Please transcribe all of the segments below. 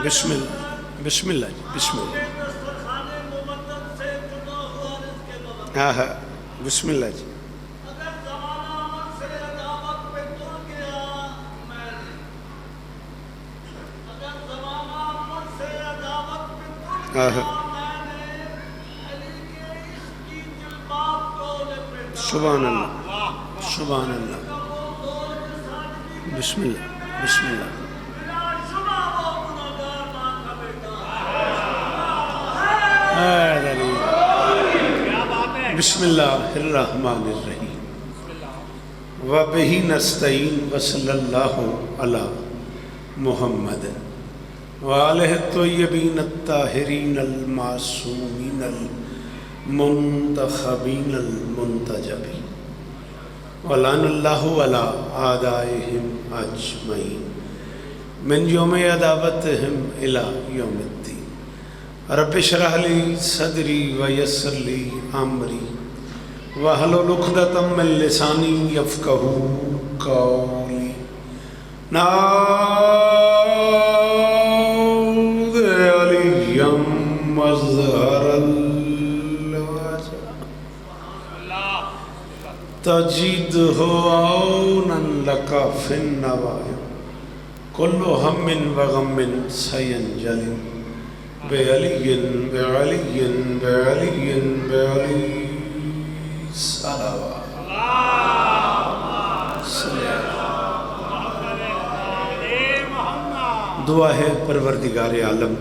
بسم اللہ بسم اللہ جی بسم اللہ ہاں ہاں بسم اللہ جی ہاں ہاں سبحان اللہ سبحان اللہ بسم اللہ بسم اللہ بسم اللہ الرحمن الرحیم وبہ نستعین وصلی اللہ علی محمد وآلہ الطیبین الطاہرین المعصومین المنتخبین المنتجبین ولعن اللہ علی اعدائہم اجمعین من یوم عداوتہم الی یوم الدین رب اشرح لی صدری ویسر لی امری واحلل عقدۃ من لسانی یفقہوا قولی نعوذ علی مظہر الوجہ تجدہ عونا لک فی النوایا کل ہم وغم سینجلی بعلی بعلی بعلی بعلی صلوات دعا ہے پروردگار عالم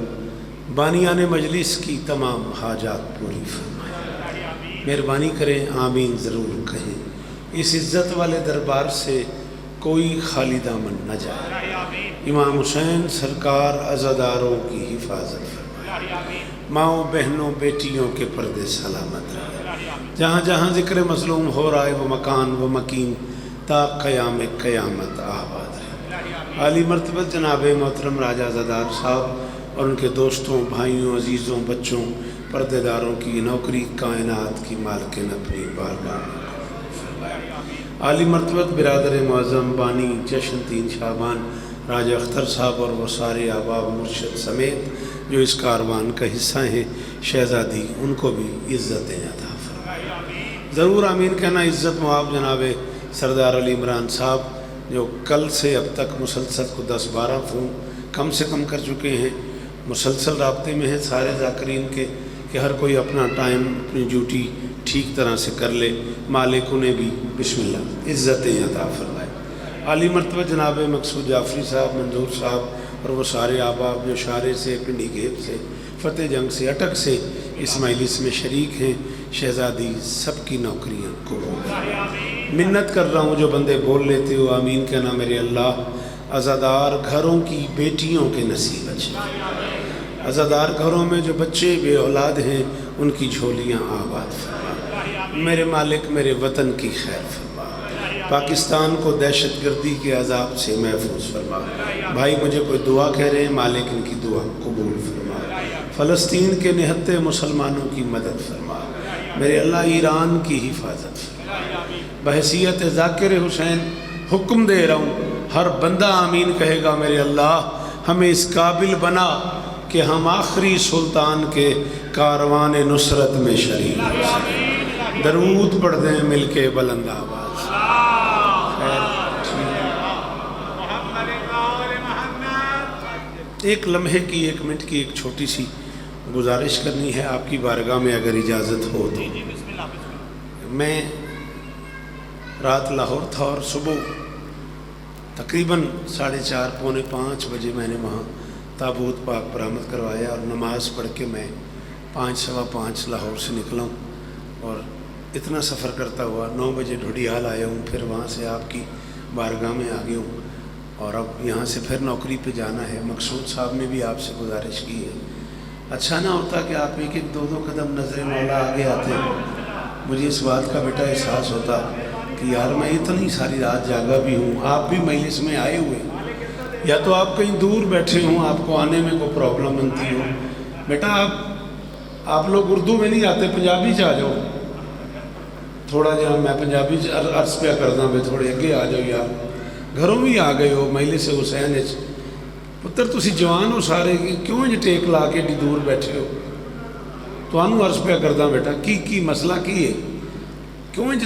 بانیان مجلس کی تمام حاجات پوری فرمائے مہربانی کریں آمین ضرور کہیں اس عزت والے دربار سے کوئی خالی دامن نہ جائے امام حسین سرکار عزاداروں کی حفاظت فرمائے ماؤں بہنوں بیٹیوں کے پردے سلامت رہے جہاں جہاں ذکر مظلوم ہو رہا ہے وہ مکان وہ مکین تا قیام قیامت آباد رہے عالی مرتبہ جناب محترم راجہ عزادار صاحب اور ان کے دوستوں بھائیوں عزیزوں بچوں پردے داروں کی نوکری کائنات کی مالکن اپنی بارگاہ میں عالی مرتبہ برادر معظم بانی جشن 3 شعبان راجہ اختر صاحب اور وہ سارے احباب مرشد سمیت جو اس کاروان کا حصہ ہیں شہزادی ان کو بھی عزتیں عطا فرمائے ضرور آمین کہنا عزت مواب جناب سردار علی عمران صاحب جو کل سے اب تک مسلسل کو 10-12 فون کم سے کم کر چکے ہیں مسلسل رابطے میں ہیں سارے ذاکرین کے کہ ہر کوئی اپنا ٹائم اپنی ڈیوٹی ٹھیک طرح سے کر لے مالک انہیں بھی بسم اللہ عزتیں عطا فرمائے عالی مرتبہ جناب مقصود جعفری صاحب منظور صاحب اور وہ سارے احباب جو شارے سے پنڈی گیپ سے فتح جنگ سے اٹک سے اس مجلس میں شریک ہیں شہزادی سب کی نوکریاں قبول منت کر رہا ہوں جو بندے بول لیتے ہو آمین کہنا میرے اللہ عزادار گھروں کی بیٹیوں کے نصیب اچھے عزادار گھروں میں جو بچے بے اولاد ہیں ان کی جھولیاں آباد فرما میرے مالک میرے وطن کی خیر فرما پاکستان کو دہشت گردی کے عذاب سے محفوظ فرما بھائی مجھے کوئی دعا کہہ رہے ہیں مالک ان کی دعا قبول فرما فلسطین کے نہتے مسلمانوں کی مدد فرما میرے اللہ ایران کی حفاظت فرما بحیثیت ذاکر حسین حکم دے رہا ہوں ہر بندہ آمین کہے گا میرے اللہ ہمیں اس قابل بنا کہ ہم آخری سلطان کے کاروان نصرت میں شریک درود پڑھ دیں مل کے بلند آواز ایک لمحے کی 1 منٹ کی ایک چھوٹی سی گزارش کرنی ہے آپ کی بارگاہ میں اگر اجازت ہو تو میں رات لاہور تھا اور صبح تقریباً 4:30-4:45 بجے میں نے وہاں تابوت پاک برآمد کروایا اور نماز پڑھ کے میں 5:15 لاہور سے نکلا ہوں اور اتنا سفر کرتا ہوا 9 بجے ڈھوڈیال آیا ہوں پھر وہاں سے آپ کی بارگاہ میں آ گیا ہوں اور اب یہاں سے پھر نوکری پہ جانا ہے مقصود صاحب نے بھی آپ سے گزارش کی ہے اچھا نہ ہوتا کہ آپ 1-2 قدم نظر مولا آگے آتے مجھے اس بات کا بیٹا احساس ہوتا کہ یار میں اتنی ساری رات جاگا بھی ہوں آپ بھی مجلس میں آئے ہوئے یا تو آپ کہیں دور بیٹھے ہوں آپ کو آنے میں کوئی پرابلم بنتی ہو بیٹا آپ لوگ اردو میں نہیں آتے پنجابی سے آ جاؤ تھوڑا جہاں میں پنجابی عرض پہ کردا میں تھوڑے اگے آ جاؤ یار گھروں بھی آ گئے ہو مجلس حسین ਪੁੱਤਰ ਤੁਸੀਂ ਜਵਾਨ ਹੋ ਸਾਰੇ, ਕਿਉਂ ਇੰਜ ਟੇਕ ਲਾ ਕੇ ਏਡੀ ਦੂਰ ਬੈਠੇ ਹੋ? ਤੁਹਾਨੂੰ ਅਰਜ਼ ਪਿਆ ਕਰਦਾ ਬੇਟਾ, ਕੀ ਮਸਲਾ ਕੀ ਹੈ? ਕਿਉਂ ਇੰਜ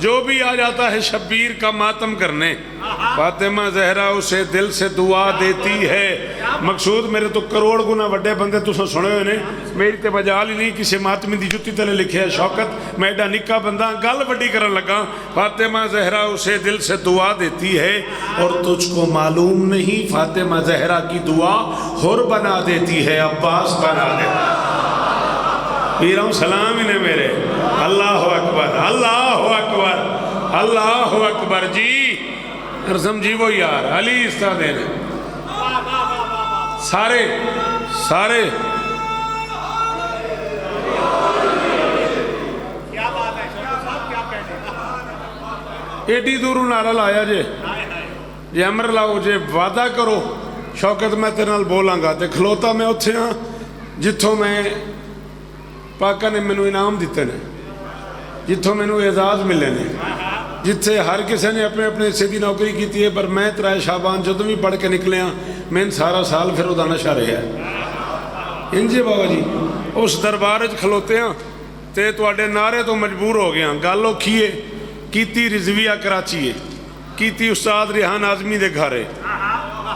جو بھی آ جاتا ہے شبیر کا ماتم کرنے، فاطمہ زہرا اسے دل سے دعا دیتی ہے۔ مقصود میرے تو کروڑ گنا وڈے بندے تو سنے ہوئے نے، میری تے مجال ہی نہیں کسی ماتمی دی جتی تلے لکھے ہے شوکت، میں ایڈا نکا بندہ گل وڈی کرن لگا۔ فاطمہ زہرا اسے دل سے دعا دیتی ہے، اور تجھ کو معلوم نہیں فاطمہ زہرا کی دعا حر بنا دیتی ہے، عباس بنا دیتی ہے۔ پیروں سلام انہیں میرے، اللہ اکبر اللہ اکبر اللہ اکبر۔ جی ارزم جی وہ یار علی استاد نے سارے ایڈی دور نعرہ لایا جے امر لاؤ جے وعدہ کرو شوکت میں تیرے نال بولاں گا، تے کھلوتا میں اتھے ہاں جتھوں میں پاکا نے مینوں انعام دیتے نے، جتھوں مینوں اعزاز ملے نے، جتھے ہر کسی نے اپنے اپنے حصے دی نوکری کیتی ہے، پر میں ترائے شعبان جدوں بھی پڑھ کے نکلے ہاں میں سارا سال پھر ادا نشہ رہا ہے۔ انجے بابا جی اس دربار وچ کھلوتے ہاں تے تواڈے نعرے تو مجبور ہو گیا، گل اوکھی ہے، کیتی رضویہ کراچی ہے، کیتی استاد ریحان اعظمی دے گھر ہے،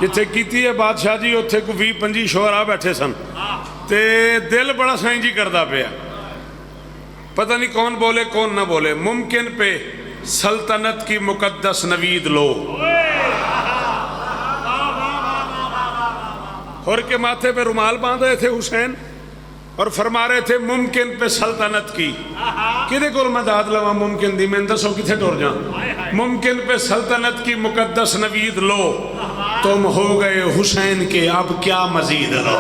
جتھے کیتی ہے بادشاہ جی اتھے کو 20-25 شعراء بیٹھے سن، تے دل بڑا سائیں جی کردہ پیا، پتہ نہیں کون بولے کون نہ بولے، ممکن پہ سلطنت کی مقدس نوید لو۔ اور کے ماتھے پہ رومال باندھ رہے تھے حسین اور فرما رہے تھے ممکن پہ سلطنت کی، کدے کول مداد لوا ممکن دی، میں دسو کتھے ٹور جاں، ممکن پہ سلطنت کی مقدس نوید لو، تم ہو گئے حسین کے اب کیا مزید لو۔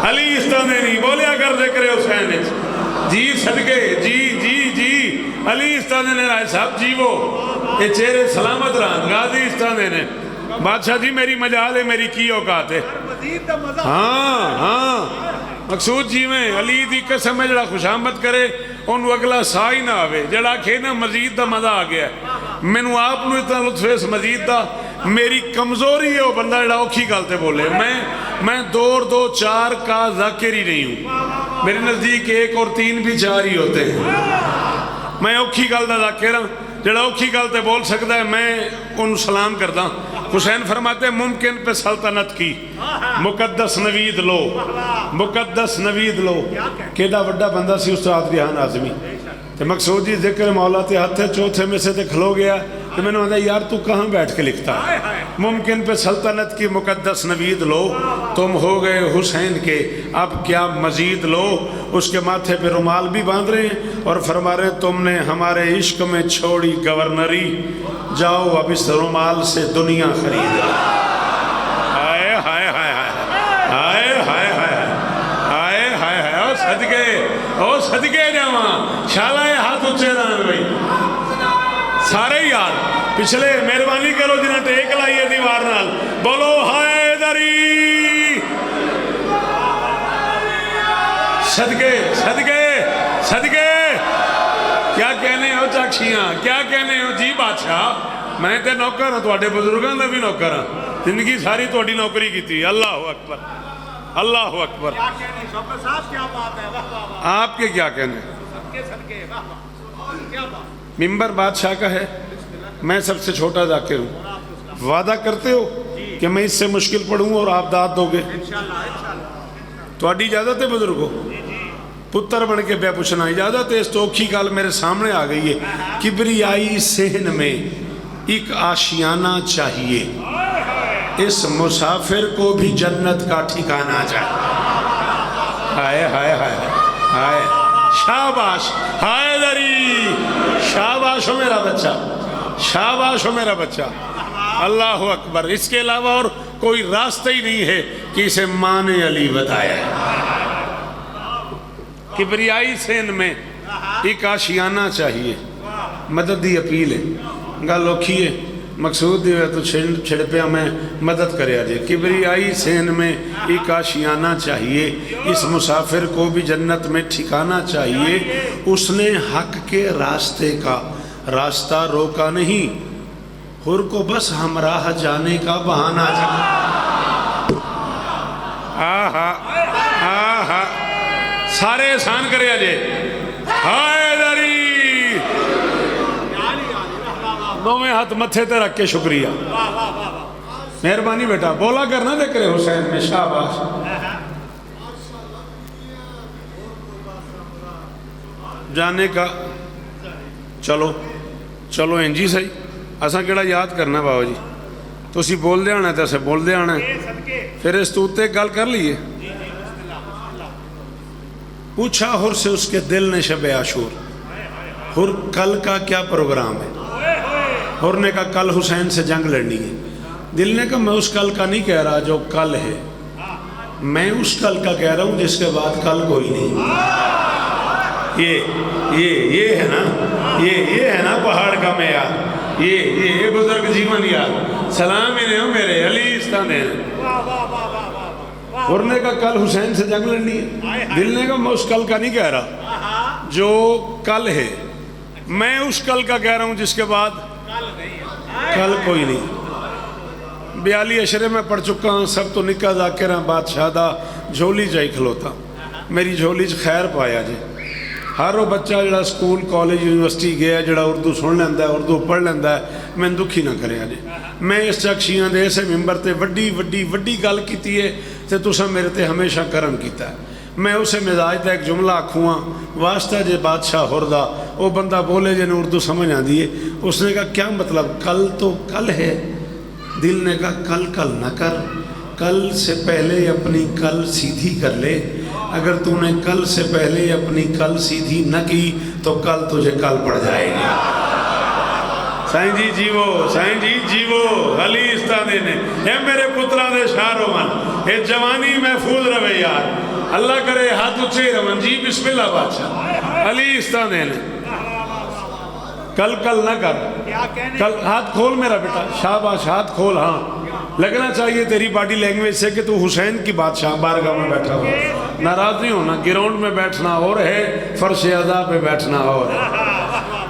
علی استانے نہیں بولیا کر ذکر حسین جی صدقے جی علی استانے نے رائے صاحب جی وہ یہ چہرے سلامت رہن غازی استانے نے بادشاہ جی میری مجال ہے میری کی اوقات ہے۔ ہاں مقصود جی میں علی دی قسم ہے جڑا خوشامد کرے انہوں اگلا سا ہی نہ آوے، جڑا کھے نا مزید دا مزہ آ گیا ہے۔ میں نو آپ نو اتنا لطف ہے اس مزید دا، میری کمزوری ہے وہ بندہ جڑا اوکھی گالتے بولے، میں 2-4 کا ذاکر ہی نہیں ہوں، میرے نزدیک 1 اور 3 بھی 4 ہی ہوتے ہیں، میں اوکھی گال دا ذاکر ہوں، جڑا اوکھی گالتے بول سکتا ہے میں ان سلام کرتا ہوں۔ حسین فرماتے ہیں ممکن پہ سلطنت کی مقدس نوید لو، مقدس نوید لو، کیڑا وڈا بندہ سی استاد ریحان اعظمی، تے مقصود جی ذکر مولا تے ہاتھے چوتھے میں سے تے کھلو گیا، تو میں نے کہا یار تو کہاں بیٹھ کے لکھتا ہے، ممکن پہ سلطنت کی مقدس نوید لو، تم ہو گئے حسین کے اب کیا مزید لو۔ اس کے ماتھے پہ رومال بھی باندھ رہے ہیں اور فرما رہے ہیں تم نے ہمارے عشق میں چھوڑی گورنری، جاؤ اب اس رومال سے دنیا خرید لو۔ ہائے ہائے ہائے ہائے ہائے ہائے ہائے ہائے او صدقے جاواں شالا یہ ہاتھ اچھے رہن بھائی سارے یار پچھلے مہربانی کرو جنہیں ٹیک لائیے دیوار نال بولو حیدری، صدقے صدقے صدقے، کیا کہنے ہو چاکشیاں کیا کہنے ہو جی بادشاہ، میں تے نوکر ہوں تواڈے بزرگاں دا بھی نوکر ہوں، زندگی ساری تواڈی نوکری کی تھی۔ اللہ اکبر اللہ اکبر، آپ کے کیا کہنے، ممبر بادشاہ کا ہے، میں سب سے چھوٹا ذاکر ہوں، وعدہ کرتے ہو کہ میں اس سے مشکل پڑھوں اور آپ داد دو گے؟ تواڈی اجازت ہے بزرگو، پتر بن کے بے پوچھنا اجازت ہے، اس توکھی گل میرے سامنے آ گئی ہے، کبریائی صحن میں ایک آشیانہ چاہیے، اس مسافر کو بھی جنت کا ٹھکانہ چاہیے۔ ہائے ہائے ہائے ہائے، شاباش حیدری، شاباش ہو میرا بچہ، شاباش ہو میرا بچہ، اللہ اکبر۔ اس کے علاوہ اور کوئی راستہ ہی نہیں ہے کہ اسے ماں نے علی بتایا ہے۔ کبریائی سین میں ایک آشیانہ چاہیے، مدد دی اپیل ہے، گل اوکھی ہے، مقصود دیوے تو چھڑ پیا میں مدد کرے آجے۔ کبریائی سین میں ایک آشیانہ چاہیے، اس مسافر کو بھی جنت میں ٹھکانہ چاہیے، اس نے حق کے راستے کا راستہ روکا نہیں، حر کو بس ہمراہ جانے کا بہانہ چاہیے۔ سارے احسان کرے جے حیدری دونوں ہاتھ متھے تے رکھ کے شکریہ مہربانی بیٹا بولا کرنا دے کرے حسین میں شاباش جانے کا چلو چلو انجی صحیح اساں کیڑا یاد کرنا بابا جی تو اسی بول دے آنا ہے تو اسے بول دے آنا ہے پھر اس توتے گل کر لیے پوچھا حر سے اس کے دل نے شب عاشور حر کل کا کیا پروگرام ہے حر نے کہا کل حسین سے جنگ لڑنی ہے دل نے کہا میں اس کل کا نہیں کہہ رہا جو کل ہے میں اس کل کا کہہ رہا ہوں جس کے بعد کل کوئی نہیں یہ ہے نا یہ ہے نا پہاڑ کا معیار یہ بزرگ جیون یار سلام انہیں ہو میرے علی استان ہیں حر نے کہا کل حسین سے جنگ لڑنی ہے دل نے کہا میں اس کل کا نہیں کہہ رہا جو کل ہے میں اس کل کا کہہ رہا ہوں جس کے بعد کل کوئی نہیں 42 اشرے میں پڑھ چکا ہوں سب تو نکاح ذاکر ہیں بادشاہ دا جھولی جائی کھلوتا میری جھولی خیر پایا جی ہر وہ بچہ جڑا سکول کالج یونیورسٹی گیا جڑا اردو سن لیندہ ہے اردو پڑھ لیندہ ہے میں دکھی نہ کرے آجے میں اس چکشیاں دے سے ممبر تے وڈی گل کیتی ہے تے تسا میرے تے ہمیشہ کرم کیتا ہے میں اسے مزاج دا ایک جملہ آکھواں واسطہ جے بادشاہ ہردہ وہ بندہ بولے جے نے اردو سمجھ آ دیئے اس نے کہا کیا مطلب کل تو کل ہے دل نے کہا کل نہ کر کل سے پہلے اپنی کل سیدھی کر لے اگر تو نے کل سے پہلے اپنی کل سیدھی نہ کی تو کل تجھے کل پڑ جائے گی سائن جی جیوو علی استادے نے اے میرے پترہ دے شارو من اے جوانی محفوظ روے یار اللہ کرے ہاتھ اچھے رمن جی بسم اللہ بادشاہ علی استادے نے کل نہ کر کل ہاتھ کھول میرا بیٹا شاباش ہاتھ کھول ہاں لگنا چاہیے تیری باڈی لینگویج سے کہ تو حسین کی بادشاہ بارگاہ میں بیٹھا ہوا ناراض نہیں ہونا گراؤنڈ میں بیٹھنا اور ہے فرش اعضاء پہ بیٹھنا اور ہے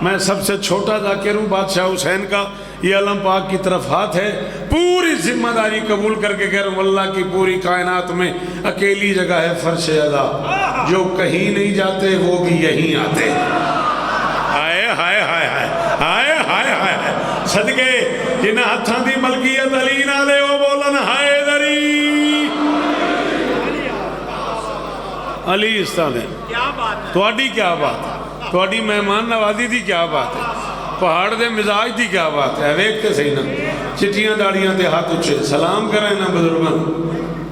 میں سب سے چھوٹا ذاکر ہوں بادشاہ حسین کا یہ علم پاک کی طرف ہاتھ ہے پوری ذمہ داری قبول کر کے کہہ رہا ہوں اللہ کی پوری کائنات میں اکیلی جگہ ہے فرش اعضاء جو کہیں نہیں جاتے وہ بھی یہیں آتے ہائے صدقے جنہ ہتھاں دی ملکیت علی نہ لے وہ بولن حیدری علی استاد ہے تواڈی کیا بات ہے تواڈی مہمان نوازی دی کیا بات ہے پہاڑ دے مزاج دی کیا بات ہے ویکھ تے صحیح نا چٹیاں داڑیاں تے ہاتھ اچھے سلام کریں نا بزرگان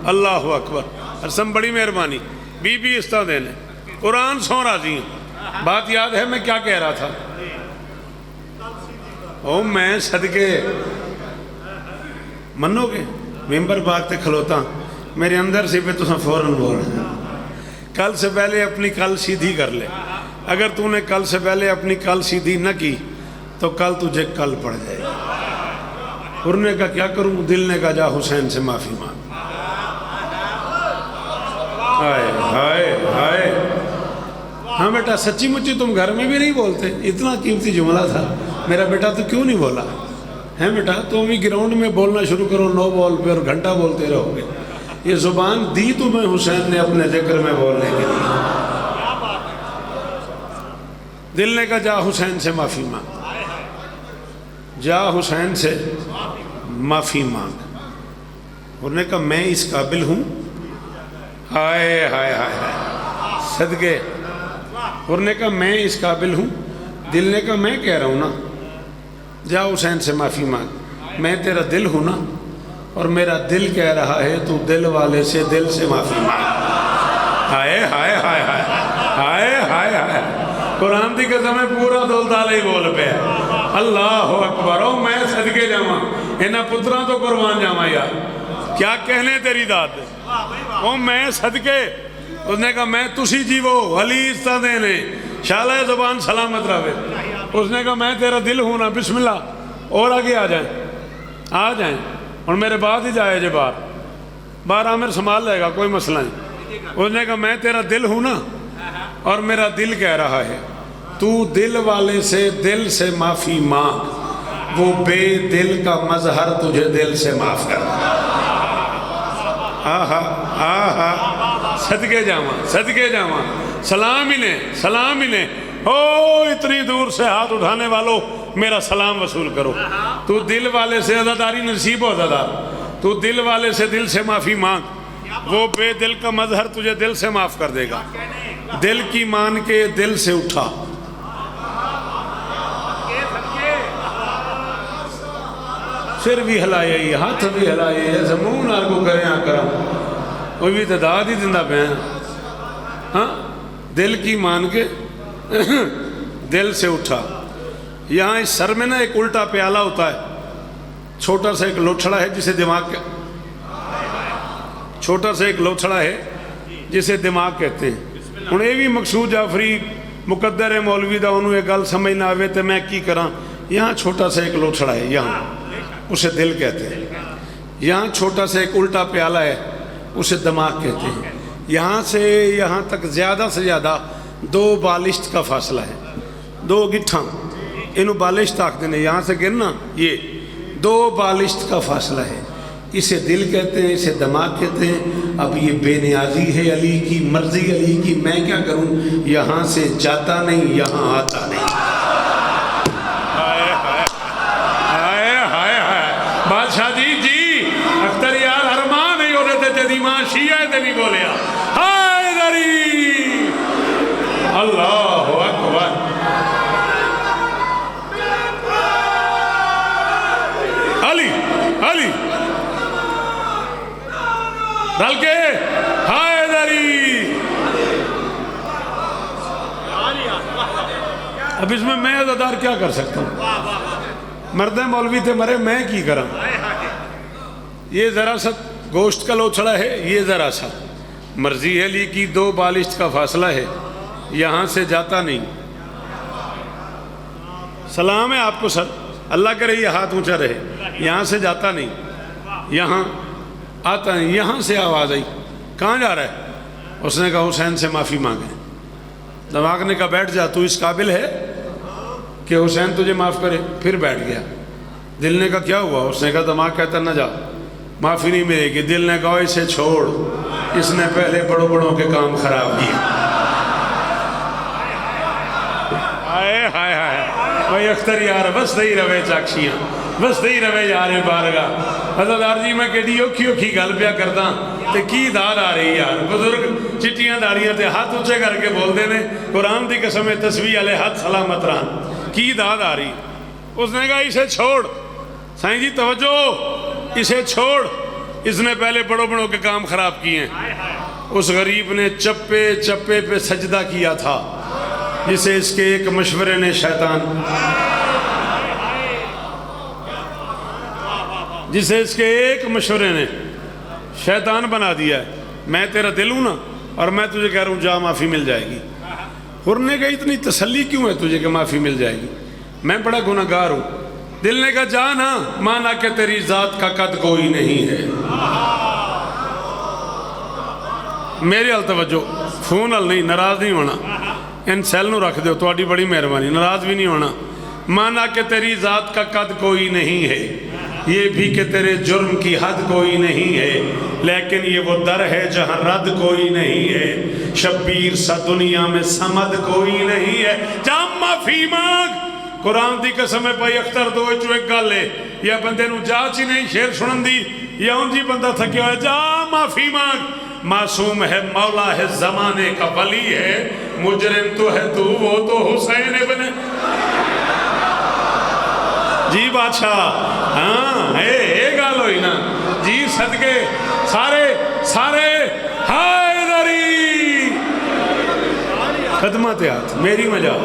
اللہ اکبر ارسم بڑی مہربانی بی استاد نے قرآن سو راضی ہیں بات یاد ہے میں کیا کہہ رہا تھا او میں صدقے منو گے ممبر باغ تے کھلوتا میرے اندر سے پہ تو فوراً بول رہے ہیں کل سے پہلے اپنی کل سیدھی کر لے اگر تو نے کل سے پہلے اپنی کل سیدھی نہ کی تو کل تجھے کل پڑ جائے گا نے کہا کیا کروں دل نے کہا جا حسین سے معافی مانگ ہائے ہاں بیٹا سچی مچی تم گھر میں بھی نہیں بولتے اتنا قیمتی جملہ تھا میرا بیٹا تو کیوں نہیں بولا ہے بیٹا تم بھی گراؤنڈ میں بولنا شروع کرو نو بال پہ اور گھنٹہ بولتے رہو گے یہ زبان دی تمہیں حسین نے اپنے ذکر میں بولنے کے لیے دل نے کہا جا حسین سے معافی مانگ جا حسین سے معافی مانگ انہوں نے کہا میں اس قابل ہوں ہائے صدقے انہوں نے کہا میں اس قابل ہوں دل نے کہا میں کہہ رہا ہوں نا جا حسین سے معافی مانگ میں تیرا دل ہوں نا اور میرا دل کہہ رہا ہے تو دل والے سے دل سے معافی مانگ ہائے قرآن دی قسم ہے پورا دول تالے ہی بول پہ اللہ اکبر او میں صدقے جاواں انہاں پتراں تو قربان جاواں یار کیا کہنے تیری داد او میں صدقے اس نے کہا میں تسی جیوو علی استادے نے شالہ زبان سلامت رہے اس نے کہا میں تیرا دل ہوں نا بسم اللہ اور آگے آ جائیں اور میرے بعد ہی جائے جے باہر عامر سنبھال لے گا کوئی مسئلہ نہیں اس نے کہا میں تیرا دل ہوں نا اور میرا دل کہہ رہا ہے تو دل والے سے دل سے معافی مانگ وہ بے دل کا مظہر تجھے دل سے معاف کر صدقے جاواں سلام ہی نے او اتنی دور سے ہاتھ اٹھانے والوں میرا سلام وصول کرو. تو دل والے سے عزاداری نصیب ہو عزادار. تو دل والے سے دل سے معافی مانگ، وہ بے دل کا مظہر تجھے دل سے معاف کر دے گا. دل کی مان کے دل سے اٹھا. سر بھی ہلائے ہاتھ بھی ہلائے ایسا منہ نہ کو کرے آ کرا وہ بھی تعداد ہی دندہ پہ ہیں. ہاں دل کی مان کے دل سے اٹھا. یہاں اس سر میں نا ایک الٹا پیالہ ہوتا ہے، چھوٹا سا ایک لوچھڑا ہے جسے دماغ چھوٹا سا ایک لوچھڑا ہے جسے دماغ کہتے ہیں. ہوں یہ بھی مقصود جعفری مقدر ہے مولوی دا انہوں ایک گل سمجھ نہ آوے تو میں کی کراں. یہاں چھوٹا سا ایک لوچھڑا ہے، یہاں اسے دل کہتے ہیں. یہاں چھوٹا سا ایک الٹا پیالہ ہے اسے دماغ کہتے ہیں. یہاں سے یہاں تک زیادہ سے زیادہ 2 بالشت کا فاصلہ ہے، 2 گٹھاں انہوں بالشت آکھتے ہیں. یہاں سے گرنا یہ 2 بالشت کا فاصلہ ہے. اسے دل کہتے ہیں، اسے دماغ کہتے ہیں. اب یہ بے نیازی ہے علی کی، مرضی علی کی، میں کیا کروں. یہاں سے جاتا نہیں، یہاں آتا نہیں. بادشاہ جی اختر یار ارمان نہیں ہو رہے تھے تیری ماں شیعہ تے نہیں بولیا. ہائے دری اللہ اکبر. علی رل کے ہائے دری. اب اس میں عزادار کیا کر سکتا ہوں. مردے مولوی تھے مرے، میں کی کروں. یہ ذرا سا گوشت کا لوچھڑا ہے، یہ ذرا سا مرضی ہے علی کی 2 بالشت کا فاصلہ ہے، یہاں سے جاتا نہیں. سلام ہے آپ کو سر، اللہ کرے یہ ہاتھ اونچا رہے. یہاں سے جاتا نہیں، یہاں آتا نہیں. یہاں سے آواز آئی کہاں جا رہا ہے. اس نے کہا حسین سے معافی مانگے. دماغ نے کہا بیٹھ جا، تو اس قابل ہے کہ حسین تجھے معاف کرے. پھر بیٹھ گیا. دل نے کہا کیا ہوا. اس نے کہا دماغ کہتا نہ جا، معافی نہیں ملے گی. دل نے کہا اسے چھوڑ، اس نے پہلے بڑوں کے کام خراب کیے. ہائے بھائی اختر یار بس دہی روے چاکشیاں، بس دہی روے یار بارگاہ. عزادار جی میں کہڑی اوکھی گل پیا کردا تے کی داد آ رہی یار. بزرگ چٹیاں داڑیاں تے ہاتھ اونچے کر کے بول دے نے قرآن دی قسم تسبیح علیہ ہاتھ سلامت رہن. کی داد آ رہی. اس نے کہا اسے چھوڑ. سائیں جی توجہ، اسے چھوڑ، اس نے پہلے بڑوں کے کام خراب کیے ہیں. اس غریب نے چپے پہ سجدہ کیا تھا جسے اس کے ایک مشورے نے شیطان بنا دیا ہے. میں تیرا دل ہوں نا، اور میں تجھے کہہ رہا ہوں جا معافی مل جائے گی. نے کہا اتنی تسلی کیوں ہے تجھے کہ معافی مل جائے گی، میں بڑا گناہگار ہوں. دل نے کہا جا نا، مانا کہ تیری ذات کا قد کوئی نہیں ہے. میرے حال توجہ، فون حال نہیں، ناراض نہیں ہونا. ان سیل نو رکھ دو، تواڈی بڑی مہربانی، ناراض بھی نہیں ہونا. مانا کہ تیری ذات کا قد کوئی نہیں ہے، یہ بھی کہ تیرے جرم کی حد کوئی نہیں ہے، لیکن یہ وہ در ہے جہاں رد کوئی نہیں ہے. شبیر سا دنیا میں سمد کوئی نہیں ہے. جا معافی مانگ. قرآن دی قسم ہے پائی اختر دو چو ایک گل ہے، یا بندے نو جاچ ہی نہیں شیر سنن دی، یا ان جی بندہ تھکیا ہے. جا معافی مانگ. معصوم ہے، مولا ہے، زمانے کا ولی ہے. مجرم تو ہے تو، وہ تو حسین ابن جی بادشاہ. ہاں اے گال ہوئی نا جی. صدقے سارے ہائے دری خدمت ہاتھ. میری مجال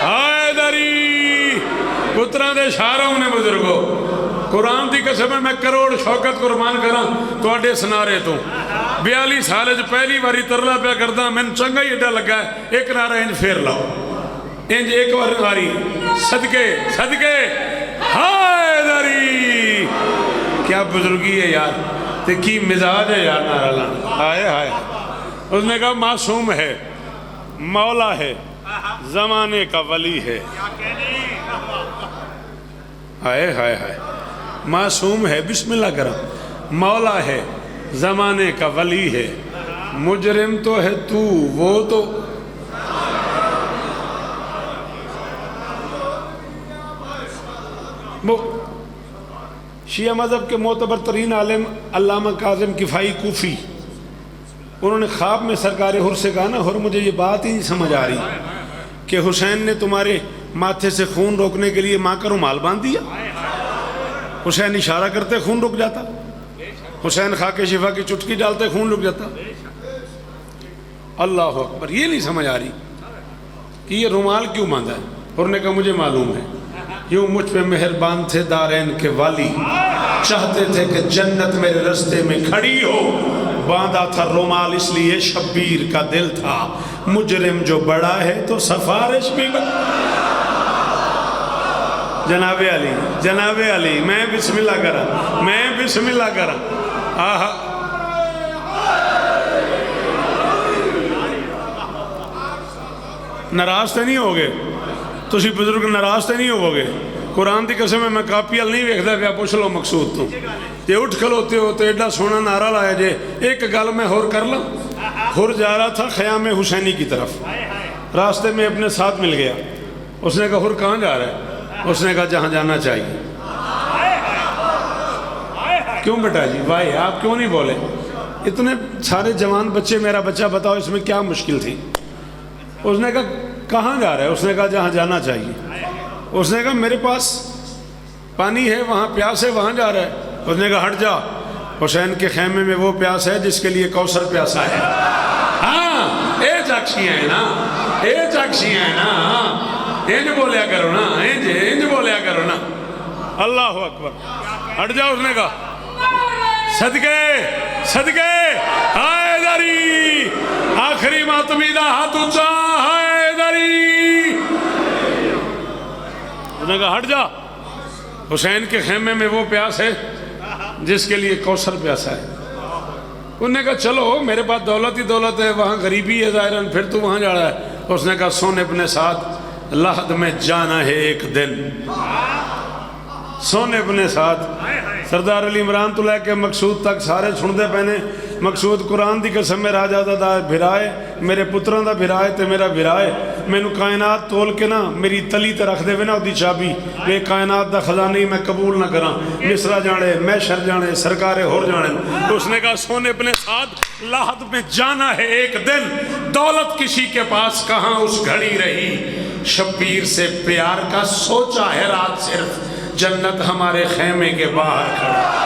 ہائے دری پتران دے شاروں نے بزرگو. قرآن دی قسم ہے میں کروڑ شوکت قربان کراں تو اڈے سنارے تو 42 سالے جو پہلی باری ترلا پیا کردہ میں چنگا ہی اڈا لگا ہے. ایک نعرہ انج پھیر لاؤ، انج ایک باری صدقے ہائے دری. کیا بزرگی ہے یار، تے کی مزاج ہے یار نعرہ لانا. ہائے اس نے کہا معصوم ہے، مولا ہے، زمانے کا ولی ہے. ہائے معصوم ہے، بسم اللہ کرا، مولا ہے، زمانے کا ولی ہے، مجرم تو ہے تو، وہ تو وہ شیعہ مذہب کے معتبر ترین عالم علامہ کاظم کفائی کوفی، انہوں نے خواب میں سرکار حر سے کہا نا، حر مجھے یہ بات ہی نہیں سمجھ آ رہی کہ حسین نے تمہارے ماتھے سے خون روکنے کے لیے ماں کا رومال باندھ دیا، حسین اشارہ کرتے خون رک جاتا، حسین خاک شفا کی چٹکی ڈالتے خون رک جاتا۔ اللہ اکبر، یہ نہیں سمجھ آ رہی کہ یہ رومال کیوں باندھا ہے۔ حر نے کہا مجھے معلوم ہے، یوں مجھ پہ مہربان تھے دارین کے والی، چاہتے تھے کہ جنت میرے رستے میں کھڑی ہو، باندھا تھا رومال اس لیے شبیر کا دل تھا، مجرم جو بڑا ہے تو سفارش بھی جناب علی، جناب علی، میں بسم اللہ کرا، میں بسم اللہ کرا، آہا ناراض تو نہیں ہوگے تسی بزرگ، ناراض تو نہیں ہوگے؟ قرآن دی قسم ہے، میں کاپی ال نہیں ویکھدا پیا، پوچھ لو مقصود تو تے اٹھ کھلوتے ہو تو ایڈا سونا نعرہ لایا جے۔ ایک گل میں ہور کر لوں، حر جا رہا تھا خیام حسینی کی طرف، راستے میں اپنے ساتھ مل گیا، اس نے کہا حر کہاں جا رہا ہے؟ اس نے کہا جہاں جانا چاہیے۔ کیوں بیٹا جی بھائی آپ کیوں نہیں بولے؟ اتنے سارے جوان بچے، میرا بچہ بتاؤ اس میں کیا مشکل تھی؟ اس نے کہا کہاں جا رہا ہے؟ اس نے کہا جہاں جانا چاہیے۔ اس نے کہا میرے پاس پانی ہے، وہاں پیاس ہے، وہاں جا رہا ہے۔ اس نے کہا ہٹ جا، حسین کے خیمے میں وہ پیاس ہے جس کے لیے کوثر پیاسا ہے۔ ہاں اے چاکشیاں ہیں نا، اے چاکشیاں ہیں نا، انج بولیا کرو نا، انج بولیا کرو نا۔ اللہ اکبر، ہٹ جا۔ اس نے کہا صدقے صدقے حیدری، آخری ماتمی دا ہاتھ اونچا، حیدری۔ اس نے کہا ہٹ جا، حسین کے خیمے میں وہ پیاس ہے جس کے لیے کوثر پیاسا ہے۔ انہوں نے کہا چلو میرے پاس دولت ہی دولت ہے، وہاں غریبی ہے ظاہراً، پھر تو وہاں جا رہا ہے۔ اس نے کہا سونے اپنے ساتھ، لحد میں جانا ہے ایک دن، سونے اپنے ساتھ۔ سردار علی عمران تو لے کے مقصود تک سارے سن دے پہنے۔ مقصود قرآن دی قسم میں راجہ دا بھرائے، میرے پتران دا بھرائے تے میرا بھرائے، میں نو کائنات تول کے نا میری تلی تے رکھ دے وے نا دی چابی، بے کائنات دا خزانی میں قبول نہ کراں، مصرہ جانے، محشر جانے، سرکار ہور جانے۔ اس نے کہا سونے اپنے ساتھ، لحد میں جانا ہے ایک دن، دولت کسی کے پاس کہاں اس گھڑی رہی، شبیر سے پیار کا سوچا ہے رات صرف، جنت ہمارے خیمے کے باہر کھڑی۔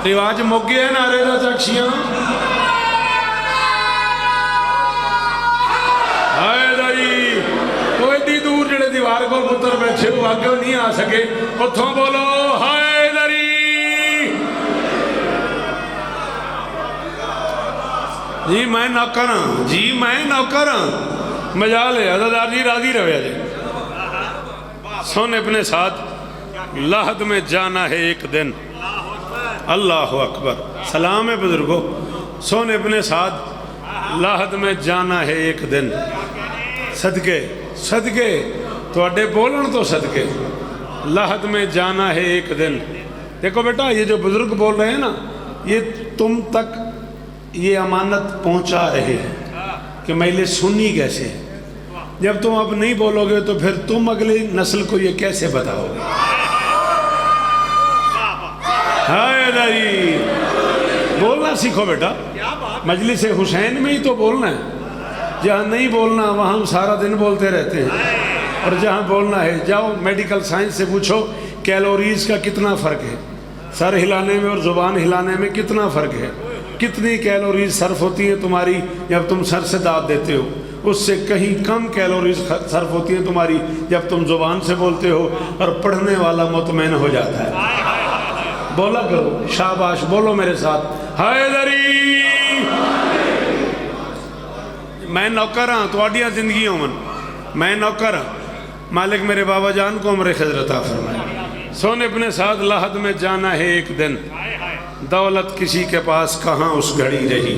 رواج موگے ہیں نعرے دا چاکشیاں، حیدری۔ کوئی دی دور جڑے دیوار کو پتر بیٹھے ہو آگے نہیں آ سکے، اتھوں بولو حیدری۔ جی میں نوکر ہاں، جی میں نوکر ہاں، مجال ہے عزادار جی، راضی رویا جی۔ سونے اپنے ساتھ، لحد میں جانا ہے ایک دن۔ اللہ اکبر، سلام ہے بزرگوں۔ سونے اپنے ساتھ، لحد میں جانا ہے ایک دن، صدقے صدقے تو اڈے بولن تو صدقے، لحد میں جانا ہے ایک دن۔ دیکھو بیٹا یہ جو بزرگ بول رہے ہیں نا، یہ تم تک یہ امانت پہنچا رہے ہیں کہ میں سنی کیسے ہے۔ جب تم اب نہیں بولو گے تو پھر تم اگلی نسل کو یہ کیسے بتاؤ گے؟ حیدری، بولنا سیکھو بیٹا، مجلس حسین میں ہی تو بولنا ہے، جہاں نہیں بولنا وہاں سارا دن بولتے رہتے ہیں، اور جہاں بولنا ہے جاؤ میڈیکل سائنس سے پوچھو کیلوریز کا کتنا فرق ہے، سر ہلانے میں اور زبان ہلانے میں کتنا فرق ہے، کتنی کیلوریز صرف ہوتی ہیں تمہاری جب تم سر سے داد دیتے ہو، اس سے کہیں کم کیلوریز صرف ہوتی ہیں تمہاری جب تم زبان سے بولتے ہو، اور پڑھنے والا مطمئن ہو جاتا ہے۔ بولا کرو، شاباش، بولو میرے ساتھ، حیدری۔ میں نوکر ہاں تواڈیاں زندگیوں میں نوکر ہاں، مالک میرے بابا جان کو عمر خضر عطا فرمائے۔ سونے اپنے ساتھ، لحد میں جانا ہے ایک دن، دولت کسی کے پاس کہاں اس گھڑی رہی،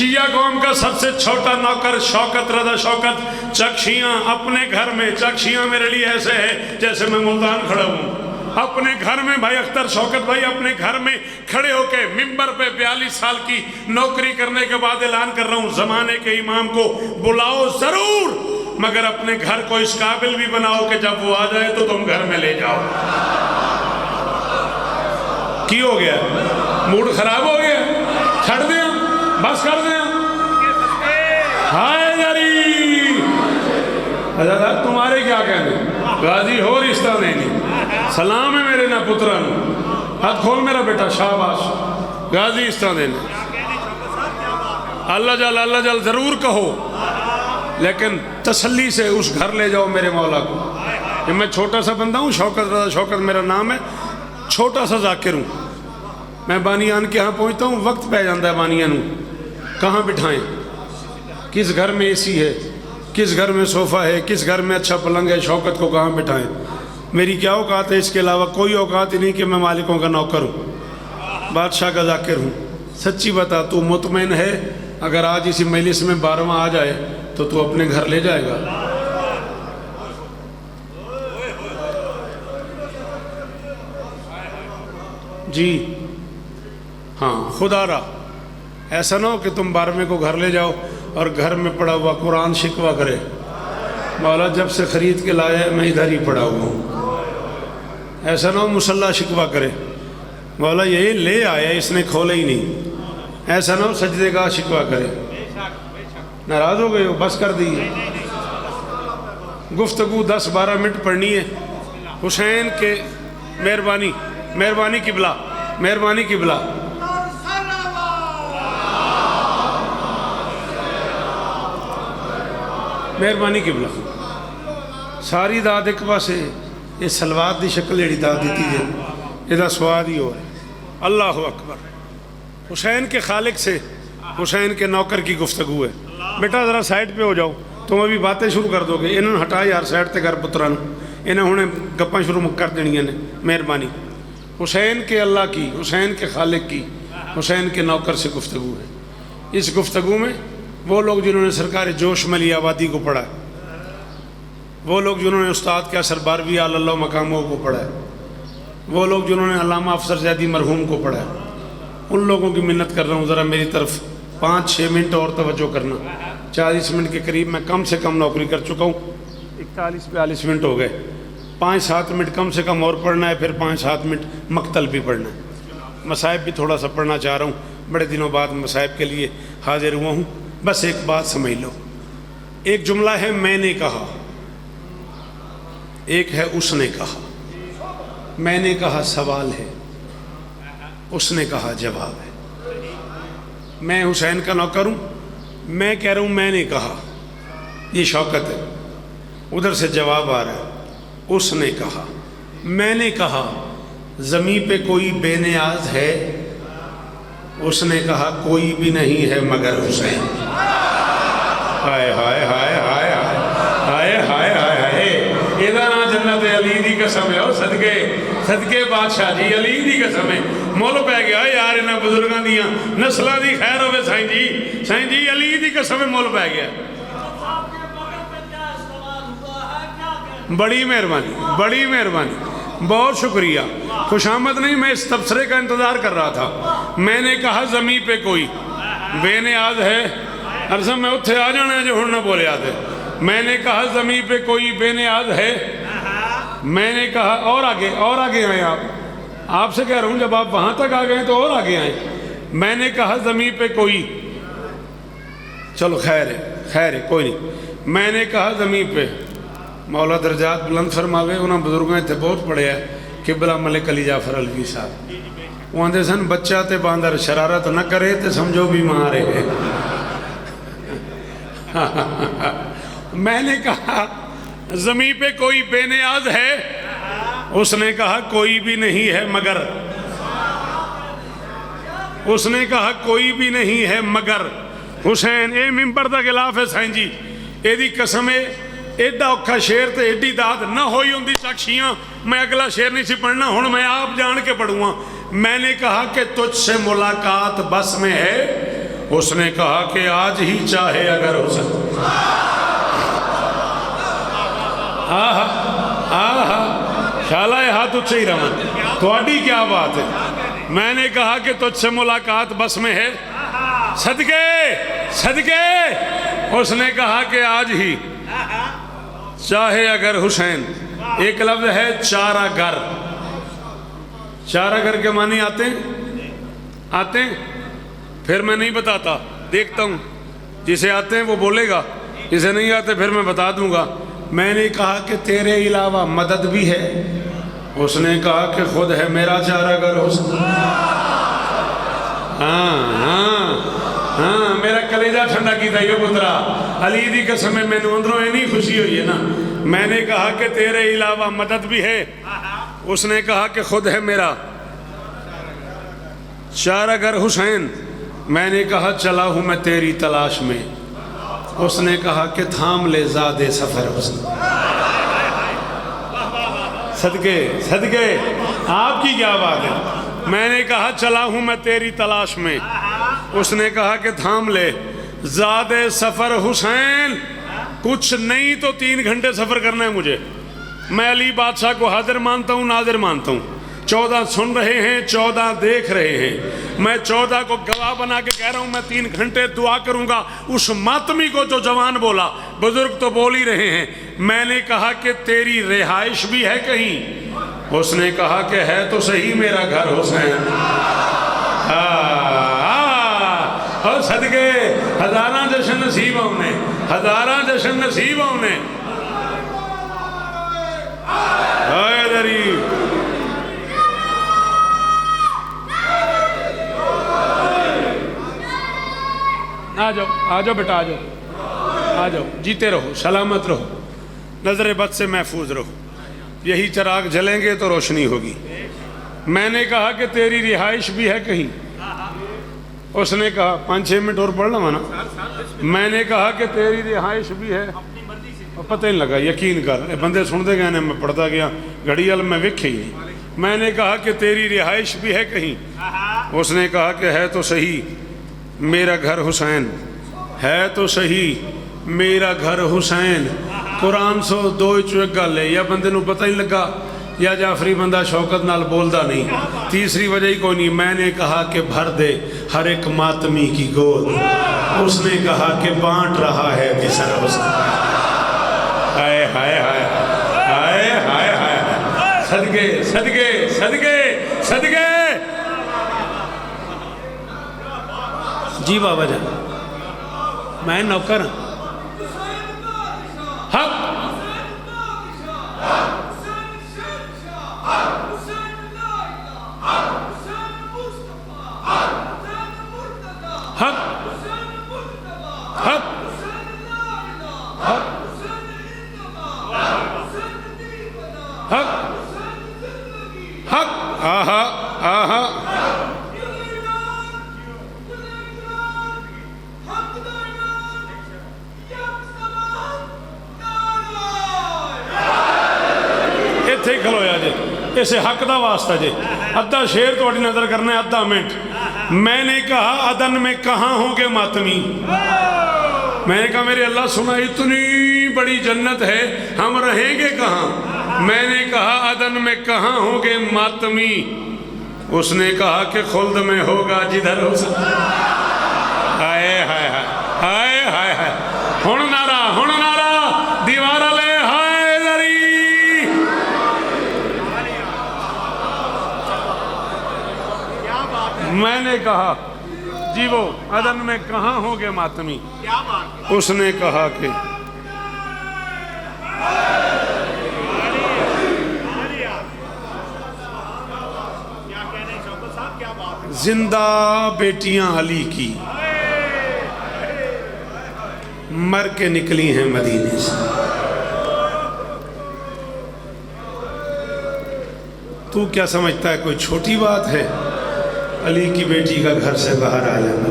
شیعہ قوم کا سب سے چھوٹا نوکر شوکت رضا شوکت چکشیاں اپنے گھر میں، چکشیاں میرے لیے ایسے ہے جیسے میں ملتان کھڑا ہوں، اپنے گھر میں بھائی اختر شوکت بھائی اپنے گھر میں کھڑے ہو کے ممبر پہ 42 سال کی نوکری کرنے کے بعد اعلان کر رہا ہوں، زمانے کے امام کو بلاؤ ضرور، مگر اپنے گھر کو اس قابل بھی بناؤ کہ جب وہ آ جائے تو تم گھر میں لے جاؤ۔ کی ہو گیا؟ موڈ خراب ہو گیا؟ چھڑ دیں بس کر دیں؟ ہائے جاری حضرت تمہارے کیا کہنے، غازی ہو رشتہ نہیں، سلام ہے میرے نہ پتران، ہاتھ کھول میرا بیٹا، شاباش، غازی رشتہ دینے، اللہ جل ضرور کہو، لیکن تسلی سے اس گھر لے جاؤ میرے مولا کو۔ کہ میں چھوٹا سا بندہ ہوں، شوکت رضا شوکت میرا نام ہے، چھوٹا سا ذاکر ہوں، میں بانیان کے ہاں پہنچتا ہوں، وقت پہ جاندہ ہے بانیان ہوں، کہاں بٹھائیں، کس گھر میں اے سی ہے، کس گھر میں صوفہ ہے، کس گھر میں اچھا پلنگ ہے، شوکت کو کہاں بٹھائیں؟ میری کیا اوقات ہے؟ اس کے علاوہ کوئی اوقات ہی نہیں کہ میں مالکوں کا نوکر ہوں، بادشاہ کا ذاکر ہوں۔ سچی بتا، تو مطمئن ہے اگر آج اسی مجلس میں 12واں آ جائے تو اپنے گھر لے جائے گا؟ جی ہاں، خدا را ایسا نہ ہو کہ تم 12ویں کو گھر لے جاؤ اور گھر میں پڑا ہوا قرآن شکوہ کرے، مولا جب سے خرید کے لایا ہے میں ادھر ہی پڑا ہوا ہوں۔ ایسا نہ ہو مصلی شکوہ کرے، مولا یہی لے آیا اس نے کھولا ہی نہیں۔ ایسا نہ ہو سجدے کا شکوہ کرے، ناراض ہو گئے ہو، بس کر دیئے۔ گفتگو 10-12 منٹ پڑھنی ہے۔ حسین کے مہربانی قبلہ، مہربانی قبلہ، مہربانی قبلہ، ساری داد ایک پاسے یہ سلوات دی شکل جڑی داد دیتی ہے یہ سواد ہی ہو رہا ہے۔ اللہ اکبر۔ حسین کے خالق سے حسین کے نوکر کی گفتگو ہے۔ بیٹا ذرا سائٹ پہ ہو جاؤ، تم ابھی باتیں شروع کر دو گے، انہوں نے ہٹا یار سائٹ تے گھر پتران، انہوں نے گپاں شروع کر دینیاں نے۔ مہربانی۔ حسین کے اللہ کی، حسین کے خالق کی، حسین کے نوکر سے گفتگو ہے۔ اس گفتگو میں وہ لوگ جنہوں نے سرکار جوش ملی آبادی کو پڑھا ہے، وہ لوگ جنہوں نے استاد کے اثر باروی اللہ مقاموں کو پڑھا ہے، وہ لوگ جنہوں نے علامہ افسر زیدی مرحوم کو پڑھا ہے، ان لوگوں کی منت کر رہا ہوں ذرا میری طرف 5-6 منٹ اور توجہ کرنا۔ 40 منٹ کے قریب میں کم سے کم نوکری کر چکا ہوں، 41-42 منٹ ہو گئے، 5-7 منٹ کم سے کم اور پڑھنا ہے، پھر 5-7 منٹ مقتل بھی پڑھنا ہے۔ مصائب بھی تھوڑا سا پڑھنا چاہ رہا ہوں، بڑے دنوں بعد مصائب کے لیے حاضر ہوا ہوں۔ بس ایک بات سمجھ لو، ایک جملہ ہے میں نے کہا، ایک ہے اس نے کہا۔ میں نے کہا سوال ہے، اس نے کہا جواب ہے۔ میں حسین کا نوکر ہوں، میں کہہ رہا ہوں میں نے کہا، یہ شوکت ہے، ادھر سے جواب آ رہا ہے اس نے کہا۔ میں نے کہا زمین پہ کوئی بے نیاز ہے، اس نے کہا کوئی بھی نہیں ہے مگر حسین۔ ہائے ہائے ہائے ہائے ہائے ہائے ہائے ہائے، ایدہ نا جنت علی دی قسم ہے، صدقے بادشاہ جی علی دی قسم ہے، مول پہ گیا یار انہاں بزرگاں دیاں نسلہ دی خیر ہوئے سائیں جی علی دی قسم ہے، مول پہ گیا۔ بڑی مہربانی، بڑی مہربانی، بہت شکریہ، خوش آمد نہیں، میں اس تبصرے کا انتظار کر رہا تھا۔ میں نے کہا زمین پہ کوئی بے نیاز ہے، ارزم میں اتھے آ جانا ہے جو ہن نہ بولے آتے۔ میں نے کہا زمین پہ کوئی بے نیاز ہے، میں نے کہا اور آگے آئیں آپ سے کہہ رہا ہوں، جب آپ وہاں تک آ گئے تو اور آگے آئیں۔ میں نے کہا زمین پہ کوئی، چلو خیر ہے کوئی نہیں۔ میں نے کہا زمین پہ، مولا درجات بلند فرماوے، انہاں بزرگاں تھے بہت پڑھے ہے، قبلہ ملک علی جعفر الوی صاحب، وہ آندے سن بچہ تے باندر شرارت نہ کرے تے سمجھو بھی مارے۔ میں نے کہا زمین پہ کوئی بے نیاز ہے، اس نے کہا کوئی بھی نہیں ہے مگر، اس نے کہا کوئی بھی نہیں ہے مگر حسین۔ اے ممبر دا خلاف ہے سائیں جی، اے دی قسم ہے، ایڈا اوکھا شیر تے ایڈی داد نہ ہوئی ہوندی چکشیاں، میں اگلا شیر نہیں سی پڑھنا، ہن میں آپ جان کے پڑھوں گا۔ میں نے کہا کہ تجھ سے ملاقات بس میں ہے، اس نے کہا کہ آج ہی چاہے اگر ہو سکتا. آہا آہا شالہ ہاتھ اچھے ہی رمن تھوڑی کیا بات ہے. میں نے کہا کہ تجھ سے ملاقات بس میں ہے. صدقے صدقے. اس نے کہا کہ آج ہی چاہے اگر حسین. ایک لفظ ہے چارہ گر. چارہ گر کے معنی آتے ہیں آتے ہیں. پھر میں نہیں بتاتا, دیکھتا ہوں جسے آتے ہیں وہ بولے گا, جسے نہیں آتے پھر میں بتا دوں گا. میں نے کہا کہ تیرے علاوہ مدد بھی ہے. اس نے کہا کہ خود ہے میرا چارہ گر حسین. ہاں میرا کلیجہ ٹھنڈا کیتا یہ پترا. علی دی قسم میں نے اندروں نہیں خوشی ہوئی ہے نا. میں نے کہا کہ تیرے علاوہ مدد بھی ہے. اس نے کہا کہ خود ہے میرا چارہ گر حسین. میں نے کہا چلا ہوں میں تیری تلاش میں. اس نے کہا کہ تھام لے زاد سفر حسین. صدقے صدقے آپ کی کیا بات ہے. میں نے کہا چلا ہوں میں تیری تلاش میں. اس نے کہا کہ تھام لے زاد سفر حسین. کچھ نہیں تو 3 گھنٹے سفر کرنا ہے مجھے. میں علی بادشاہ کو حاضر مانتا ہوں ناظر مانتا ہوں. 14 سن رہے ہیں 14 دیکھ رہے ہیں. میں 14 کو گواہ بنا کے کہہ رہا ہوں میں 3 گھنٹے دعا کروں گا. اس ماتمی کو جو جوان بولا, بزرگ تو بول ہی رہے ہیں. میں نے کہا کہ تیری رہائش بھی ہے کہیں. اس نے کہا کہ ہے تو صحیح میرا گھر حسین. اور صدقے ہزاراں جشن نصیب ہونے, ہزاراں جشن نصیب ہونے. اے دری آ جاؤ بیٹا آ جاؤ. جیتے رہو سلامت رہو نظر بد سے محفوظ رہو. یہی چراغ جلیں گے تو روشنی ہوگی. میں نے کہا کہ تیری رہائش بھی ہے کہیں. اس نے کہا 5-6 منٹ اور پڑھ لوں نا. میں نے کہا کہ تیری رہائش بھی ہے. پتہ نہیں لگا یقین کر بندے سنتے گئے نے میں پڑھتا گیا گھڑی میں ویکھے ہی نہیں. میں نے کہا کہ تیری رہائش بھی ہے کہیں. اس نے کہا کہ ہے تو صحیح میرا گھر حسین. ہے تو صحیح میرا گھر حسین. قرآن سو 2 ایک گل ہے. یا بندے نو پتہ ہی لگا یا جعفری بندہ شوکت نال بولدا نہیں. تیسری وجہ ہی کوئی نہیں. میں نے کہا کہ بھر دے ہر ایک ماتمی کی گود. اس نے کہا کہ بانٹ رہا ہے بسر حسین. ہائے ہائے ہائے ہائے ہائے ہائے. صدقے صدقے صدقے صدقے. جی بابا جان میں نوکر ہوں. حق حق حق حق حق. آہا آہا اتھے کھلویا جی. اسے حق دا واسطہ جی. ادھا شیر تو اٹھی نظر کرنا ہے 1/2 منٹ. میں نے کہا عدن میں کہاں ہوں گے ماتمی. میں نے کہا میرے اللہ سنا اتنی بڑی جنت ہے ہم رہیں گے کہاں. میں نے کہا عدن میں کہاں ہوں گے ماتمی. اس نے کہا کہ خلد میں ہوگا جدھر ہو سکتا. ہائے ہائے ہائے ہائے ہائے ہائے. ہن نعرہ دیوارہ لے ہائے ذری. میں نے کہا جی وہ عدن میں کہاں ہوں گے ماتمی. اس نے کہا کہ زندہ بیٹیاں علی کی مر کے نکلی ہیں مدینے سے. تو کیا سمجھتا ہے کوئی چھوٹی بات ہے علی کی بیٹی کا گھر سے باہر آ جانا.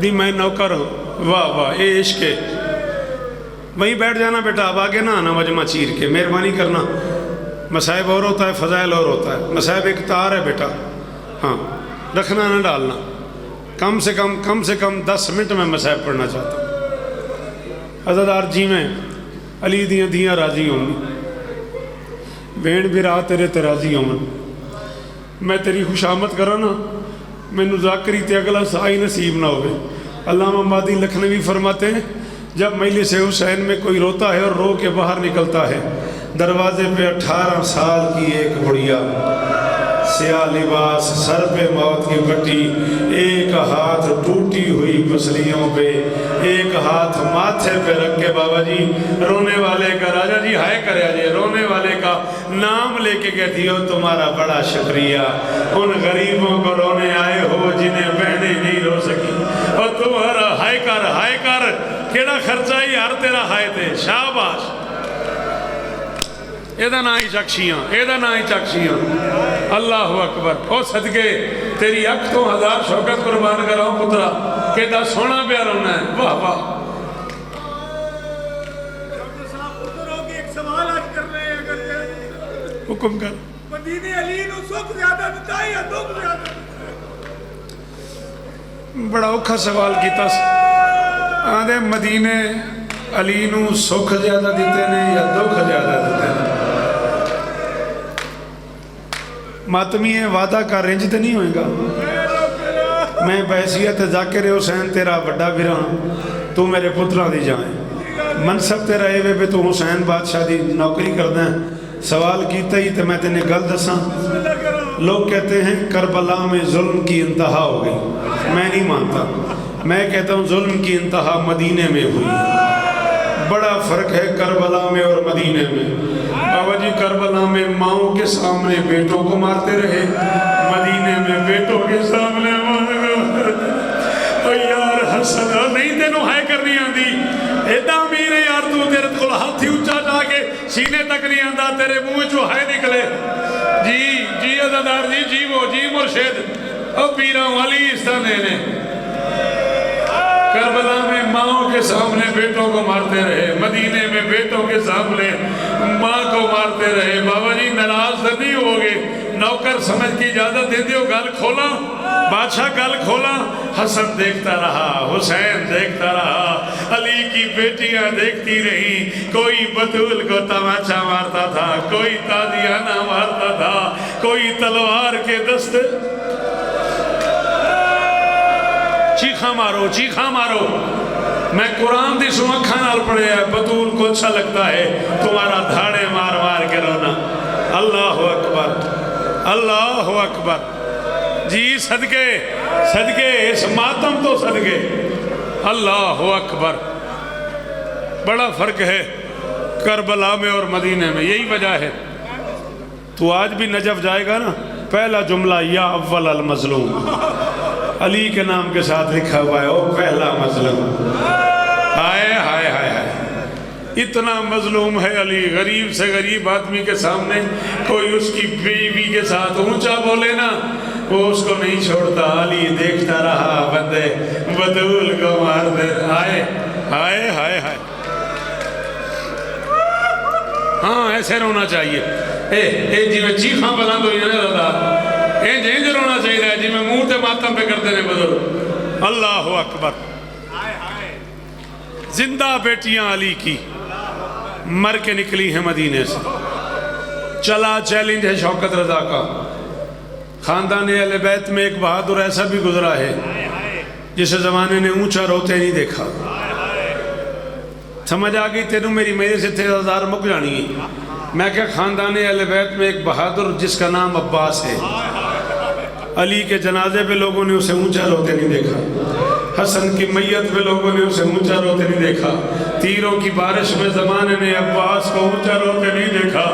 دی میں نوکر ہوں. واہ واہ اے عشق ہے. وہیں بیٹھ جانا بیٹا اب آگے نہ آنا مجمع چیر کے. مہربانی کرنا. مصائب اور ہوتا ہے فضائل اور ہوتا ہے. مصائب ایک تار ہے بیٹا. ہاں رکھنا نہ ڈالنا. کم سے کم 10 منٹ میں مصحف پڑھنا چاہتا ہوں. عزادار جی میں علی دیاں دھیاں راضی ہوں گی, بھیڑ بھرا تیرے تے راضی ہوں. میں تیری خوشامد کرا نا, مینو ذاکری تے اگلا سا ہی نصیب نہ ہوئے. علامہ مادی لکھنوی فرماتے ہیں جب مجلس حسین میں کوئی روتا ہے اور رو کے باہر نکلتا ہے, دروازے پہ 18 سال کی ایک بڑھیا, سیاہ لباس, سر پہ موت کی پٹی, ایک ہاتھ ٹوٹی ہوئی پسلیوں پہ, ایک ہاتھ ماتھے پہ رکھ کے بابا جی رونے والے کا, راجا جی ہائے کرے جی, رونے والے کا نام لے کے کہتی ہو تمہارا بڑا شکریہ, ان غریبوں کو رونے آئے ہو جنہیں بہنیں نہیں رو سکی, اور تمہارا ہائے کر کیڑا خرچہ ہی ہر تیرا ہائے تے. شاباش. ایدہ نہ ہی چکشیاں. اللہ اکبر. او صدقے تیری اکھ تو 1000 شوکت قربان کراؤں پترا, کیڑا سونا پیار ہونا ہے. واہ واہ. ایک سوال آج کر رہے ہیں, حکم کر. مدینے علی نو سکھ زیادہ دیتا ہے یا دکھ زیادہ؟ بڑا اوکھا سوال کیتا. آدھے مدینے علی نو سکھ زیادہ دیتے نے یا دکھ زیادہ دیتے نے. ماتمی وعدہ کا رنج تے نہیں ہوئے گا. میں بحیثیت ذاکر حسین تیرا بڑا براں, تو میرے پترہ دی جائیں. منصب تیرا ایوے پہ تو حسین بادشاہ دی نوکری کر دیں. سوال کیتا ہی تو میں تینے گل دساں. لوگ کہتے ہیں کربلا میں ظلم کی انتہا ہو گئی. میں نہیں مانتا. میں کہتا ہوں ظلم کی انتہا مدینے میں ہوئی. بڑا فرق ہے کربلا میں اور مدینے میں. بابا جی کربلا میں ماؤں کے سامنے بیٹوں کو مارتے رہے, مدینے میں بیٹوں کے سامنے یار حسن نہیں تینوں ہائے کرنی آندی. ایڈا امیر ہے یار تو, تیرے کول ہاتھ ہی اونچا جا کے سینے تک نہیں آندا, تیرے منہ چوں ہائے نکلے. جی عزادار جی وہ جی مرشد او پیراں والی استانے نے. کربلا میں ماؤں کے سامنے بیٹوں کو مارتے رہے, مدینے میں بیٹوں کے سامنے ماں کو مارتے رہے. بابا جی ناراض نہیں ہوگے, نوکر سمجھ کی اجازت دے دیو, گل کھولا. بادشاہ گل کھولا. حسن دیکھتا رہا, حسین دیکھتا رہا, علی کی بیٹیاں دیکھتی رہی. کوئی بطول کو تماچا مارتا تھا, کوئی تادیانہ مارتا تھا, کوئی تلوار کے دستے. چیخاں مارو. میں قرآن دی سمکھاں نال پڑھے ہے, بطول کو اچھا لگتا ہے تمہارا دھاڑے مار مار کے رونا. اللہ اکبر. جی صدقے اس ماتم تو صدقے. اللہ اکبر. بڑا فرق ہے کربلا میں اور مدینے میں. یہی وجہ ہے تو آج بھی نجف جائے گا نا, پہلا جملہ یا اول المظلوم علی کے نام کے ساتھ لکھا ہوا ہے, او پہلا مظلوم. ہائے ہائے ہائے ہائے, اتنا مظلوم ہے علی. غریب سے غریب آدمی کے سامنے کوئی اس کی بیوی کے ساتھ اونچا بولے نا, وہ اس کو نہیں چھوڑتا. علی دیکھتا رہا, بندے بدول کو مار دے. ہائے ہائے ہائے ہائے. ہاں ایسے رونا چاہیے. جی میں چیخاں بلند ہوئی نا رضا, جینج رونا چاہیے جی میں منہ تے ماتم پہ کرتے نے بزرگ. اللہ اکبر. زندہ بیٹیاں علی کی مر کے نکلی ہیں مدینے سے. چلا چیلنج ہے شوکت رضا کا. خاندان اہل بیت میں ایک بہادر ایسا بھی گزرا ہے جسے زمانے نے اونچا روتے نہیں دیکھا. سمجھ آ گئی تینوں میری میرے سے 3000 مک جانی ہے. میں کہ خاندان اہل بیت میں ایک بہادر جس کا نام عباس ہے, علی کے جنازے پہ لوگوں نے اسے اونچا روتے نہیں دیکھا. حسن کی میت پہ لوگوں نے اسے اونچا روتے نہیں دیکھا. تیروں کی بارش میں زمانے نے عباس کو اونچا روتے نہیں دیکھا.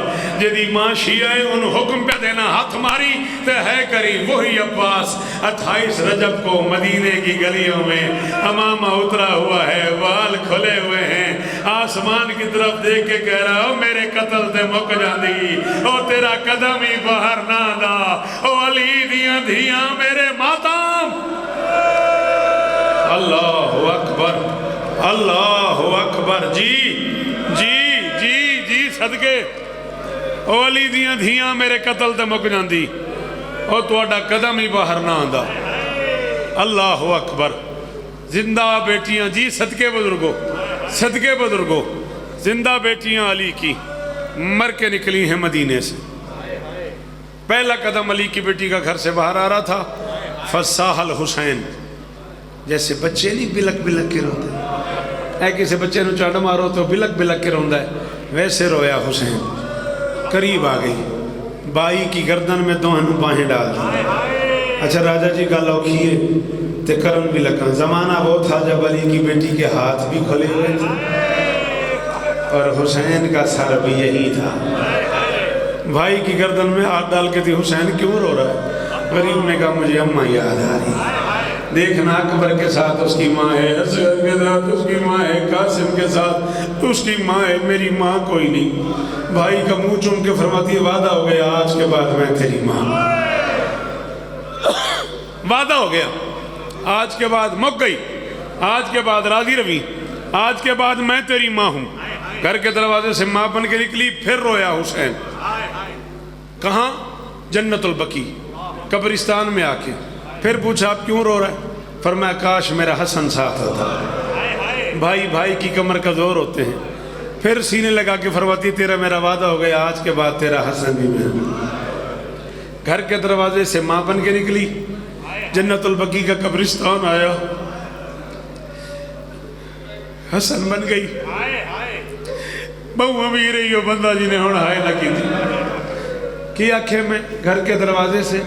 جدی ماں شیعہ ان حکم پہ دینا ہاتھ ماری تے ہے کری وہی عباس. 28 رجب کو مدینے کی گلیوں میں امامہ اترا ہوا ہے, وال کھلے ہوئے ہیں, آسمان کی طرف دیکھ کے کہہ رہا, میرے قتل تے مک جاندی, او تیرا قدم ہی باہر نہ دا, او علی دیاں دھیاں میرے ماتم. اللہ اکبر. اللہ اکبر. جی صدقے. او علی دیاں دھیاں میرے قتل تے مک جاندی. اور تواڈا قدم ہی باہر نہ آندا۔ اللہ اکبر۔ زندہ بیٹیاں جی، صدقے بزرگوں، صدقے بزرگوں، زندہ بیٹیاں علی کی مر کے نکلی ہیں مدینے سے۔ پہلا قدم علی کی بیٹی کا گھر سے باہر آ رہا تھا، فصاح الحسین، جیسے بچے نہیں بلک بلک کے روتے، اے کسی بچے نو چاڑ مارو تو بلک بلک کے روندا ہے، ویسے رویا حسین۔ قریب آ گئی، بائی کی گردن میں دونوں باہیں ڈال دی۔ اچھا راجہ جی گل اوکھی ہے تے کرن بھی لگا۔ زمانہ وہ تھا جب علی کی بیٹی کے ہاتھ بھی کھلے ہوئے تھے اور حسین کا سر بھی یہی تھا۔ بھائی کی گردن میں ہاتھ ڈال کے تھی، حسین کیوں رو رہا ہے؟ غریب نے کہا مجھے اماں یاد آ رہی ہے۔ دیکھنا اکبر کے ساتھ اس کی ماں ہے، اصغر کے ساتھ اس کی ماں ہے، قاسم کے ساتھ اس کی ماں ہے، میری ماں کوئی نہیں۔ بھائی کا منہ چوم کے فرماتی ہے وعدہ ہو گیا آج کے بعد میں تیری ماں ہوں۔ وعدہ ہو گیا آج کے بعد، مک گئی، آج کے بعد راضی روی، آج کے بعد میں تیری ماں ہوں۔ گھر کے دروازے سے ماں بن کے نکلی، پھر رویا حسین۔ کہاں؟ جنت البقیع قبرستان میں آ کے پھر پوچھا آپ کیوں رو رہا ہے؟ فرمایا کاش میرا حسن ساتھ ہوتا۔ بھائی بھائی کی کمر کا زور ہوتے ہیں۔ پھر سینے لگا کے فرماتی تیرا میرا وعدہ ہو گیا آج کے بعد تیرا حسن بھی میں ہوں۔ گھر کے دروازے سے ماں بن کے نکلی، جنت البقیع کا قبرستان آیا، حسن بن گئی۔ بہو امیر رہی ہو بندہ جی نے ہونا ہائے نہ کی تھی کی آنکھیں میں۔ گھر کے دروازے سے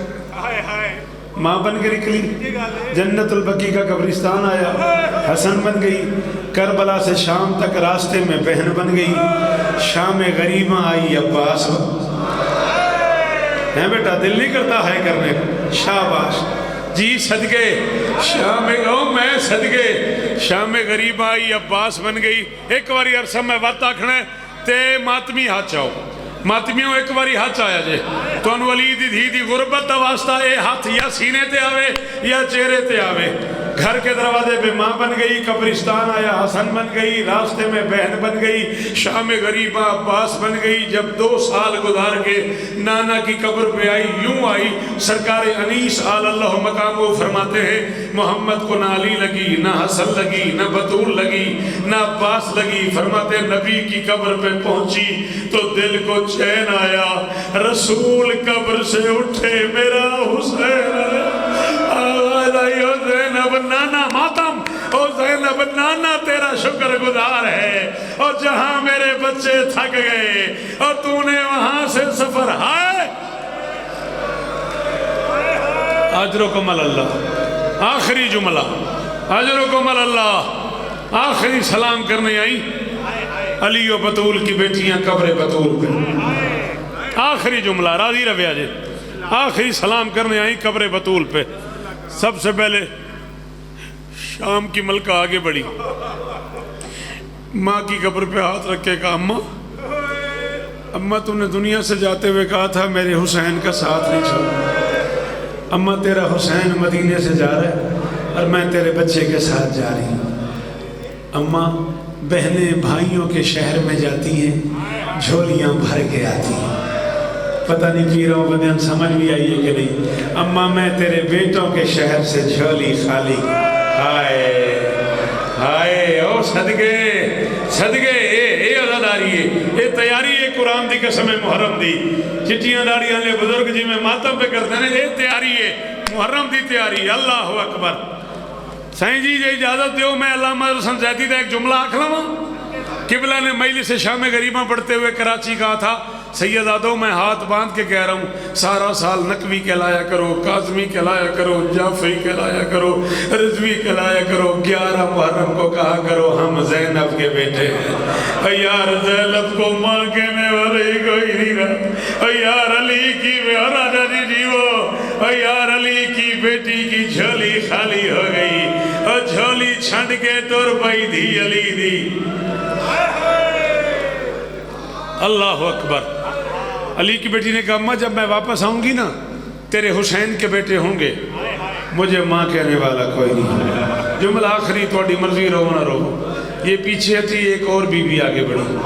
ماں بن کے نکلی، جنت البقیع کا قبرستان آیا، حسن بن گئی۔ کربلا سے شام تک راستے میں بہن بن گئی، شام غریباں آئی عباس۔ ہے بیٹا دل نہیں کرتا ہے کرنے کو؟ شاباش جی، صدقے شام میں صدقے شام غریب آئی عباس بن گئی۔ ایک باری عرصہ میں وقت آکھنا ہے تے ماتمی ہاتھ چاہو، ماتمیوں ایک باری ہاتھ آیا جے تو ان ولی دی دھی دی غربت دا واسطہ اے ہاتھ یا سینے تے آوے یا چہرے تے آوے۔ گھر کے دروازے پہ ماں بن گئی، قبرستان آیا حسن بن گئی، راستے میں بہن بن گئی، شام غریبہ عباس بن گئی۔ جب 2 سال گزار کے نانا کی قبر پہ آئی، یوں آئی سرکار انیس آل اللہ مقام وہ فرماتے ہیں محمد کو نہ علی لگی، نہ حسن لگی، نہ بطول لگی، نہ عباس لگی۔ فرماتے ہیں نبی کی قبر پہ پہنچی تو دل کو چین آیا، رسول قبر سے اٹھے میرا حسین زینب نانا ماتم، او زینب نانا تیرا شکر گزار ہے، اور جہاں میرے بچے تھک گئے اور تو نے وہاں سے سفر ہائے اجرکم اللہ۔ آخری جملہ اجرکم اللہ، آخری سلام کرنے آئی علی و بطول کی بیٹیاں قبر بطول پہ، آخری جملہ راضی رویا جے، آخری سلام کرنے آئی قبر بطول پہ۔ سب سے پہلے شام کی ملکہ آگے بڑھی، ماں کی قبر پہ ہاتھ رکھ کے کہا اماں تم نے دنیا سے جاتے ہوئے کہا تھا میرے حسین کا ساتھ نہیں چھوڑ، اماں تیرا حسین مدینے سے جا رہا ہے اور میں تیرے بچے کے ساتھ جا رہی ہوں۔ اماں بہنیں بھائیوں کے شہر میں جاتی ہیں، جھولیاں بھر کے آتی ہیں، پتہ نہیں پیروں بدن سمجھ بھی آئی ہے کہ نہیں۔ اماں میں تیرے بیٹوں کے شہر سے جھولی خالی، ہائے ہائے او صدقے صدقے اے عزاداری ہے، اے تیاری ہے قرآن دی قسم محرم دی، چٹیاں داڑیاں لے بزرگ جی میں ماتم پہ کرتے ہیں، اے تیاری ہے محرم دی تیاری ہے۔ اللہ اکبر۔ سائیں جی جے اجازت دیو میں علامہ حسن زیدی دا ایک جملہ آکھ لوں۔ قبلہ نے مجلس شام غریباں پڑھتے ہوئے کراچی کہا تھا سیداتوں میں ہاتھ باندھ کے کہہ رہا ہوں سارا سال نقوی کہلایا کرو، کاظمی کہلایا کرو، جعفری کہلایا کرو، رضوی کہلایا کرو، 11 محرم کو کہا کرو ہم زینب کے بیٹے ہیں۔ یار زینب کو ماں کہنے والے کوئی نہیں رہا، یار علی کی راجہ جی جیو، یار علی کی بیٹی کی جھولی خالی ہو گئی اور جھولی چھنڈ کے تر پئی تھی علی دی۔ اللہ اکبر۔ علی کی بیٹی نے کہا اماں جب میں واپس آؤں گی نا تیرے حسین کے بیٹے ہوں گے، مجھے ماں کہنے والا کوئی نہیں۔ جملہ آخری تھوڑی مرضی رہو نہ رہو۔ یہ پیچھے تھی ایک اور بی بی آگے بڑھی،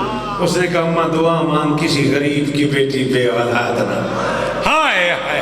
اس نے کہا اماں دعا مانگ کسی غریب کی بیٹی بے اولاد نہ۔ ہائے ہائے